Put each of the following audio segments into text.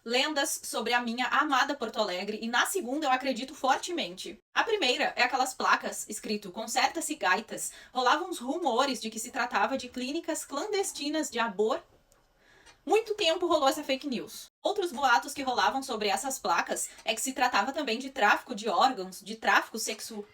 lendas sobre a minha amada Porto Alegre e na segunda eu acredito fortemente. A primeira é aquelas placas escrito "Conserta-se Gaitas". Rolavam uns rumores de que se tratava de clínicas clandestinas de aborto. Muito tempo rolou essa fake news. Outros boatos que rolavam sobre essas placas é que se tratava também de tráfico de órgãos, de tráfico sexual.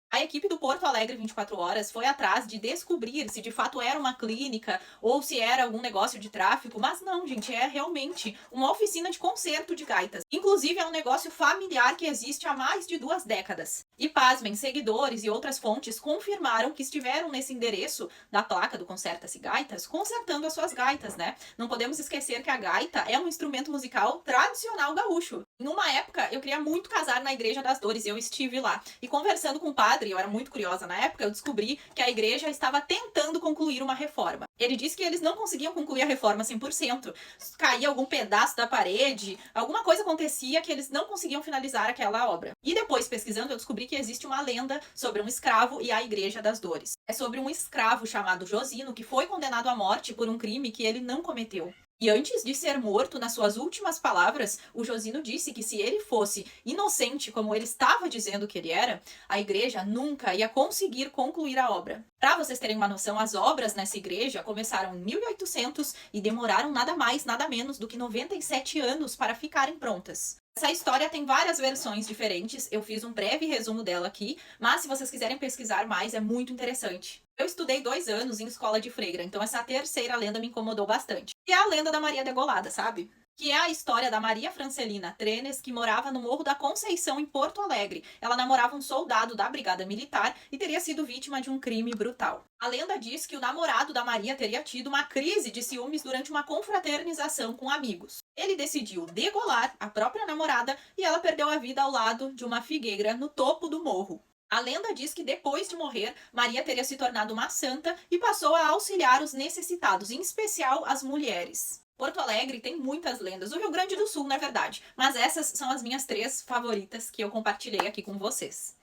A equipe do Porto Alegre 24 Horas foi atrás de descobrir se de fato era uma clínica ou se era algum negócio de tráfico, mas não, gente, é realmente uma oficina de conserto de gaitas. Inclusive, é um negócio familiar que existe há mais de 2 décadas. E pasmem, seguidores e outras fontes confirmaram que estiveram nesse endereço da placa do Conserta-se Gaitas, consertando as suas gaitas, né? Não podemos esquecer que a gaita é um instrumento musical tradicional gaúcho. Em uma época, eu queria muito casar na Igreja das Dores, e eu estive lá. E conversando com o padre, eu era muito curiosa na época, eu descobri que a igreja estava tentando concluir uma reforma. Ele disse que eles não conseguiam concluir a reforma 100%. Caía algum pedaço da parede, alguma coisa acontecia que eles não conseguiam finalizar aquela obra. E depois, pesquisando, eu descobri que existe uma lenda sobre um escravo e a Igreja das Dores. É sobre um escravo chamado Josino que foi condenado à morte por um crime que ele não cometeu. E antes de ser morto, nas suas últimas palavras, o Josino disse que se ele fosse inocente, como ele estava dizendo que ele era, a igreja nunca ia conseguir concluir a obra. Para vocês terem uma noção, as obras nessa igreja começaram em 1800 e demoraram nada mais, nada menos do que 97 anos para ficarem prontas. Essa história tem várias versões diferentes, eu fiz um breve resumo dela aqui, mas se vocês quiserem pesquisar mais, é muito interessante. Eu estudei 2 anos em escola de freira, então essa terceira lenda me incomodou bastante. E é a lenda da Maria Degolada, sabe? Que é a história da Maria Francelina Trenes, que morava no Morro da Conceição, em Porto Alegre. Ela namorava um soldado da Brigada Militar e teria sido vítima de um crime brutal. A lenda diz que o namorado da Maria teria tido uma crise de ciúmes durante uma confraternização com amigos. Ele decidiu degolar a própria namorada e ela perdeu a vida ao lado de uma figueira no topo do morro. A lenda diz que depois de morrer, Maria teria se tornado uma santa e passou a auxiliar os necessitados, em especial as mulheres. Porto Alegre tem muitas lendas, o Rio Grande do Sul, na verdade, mas essas são as minhas 3 favoritas que eu compartilhei aqui com vocês.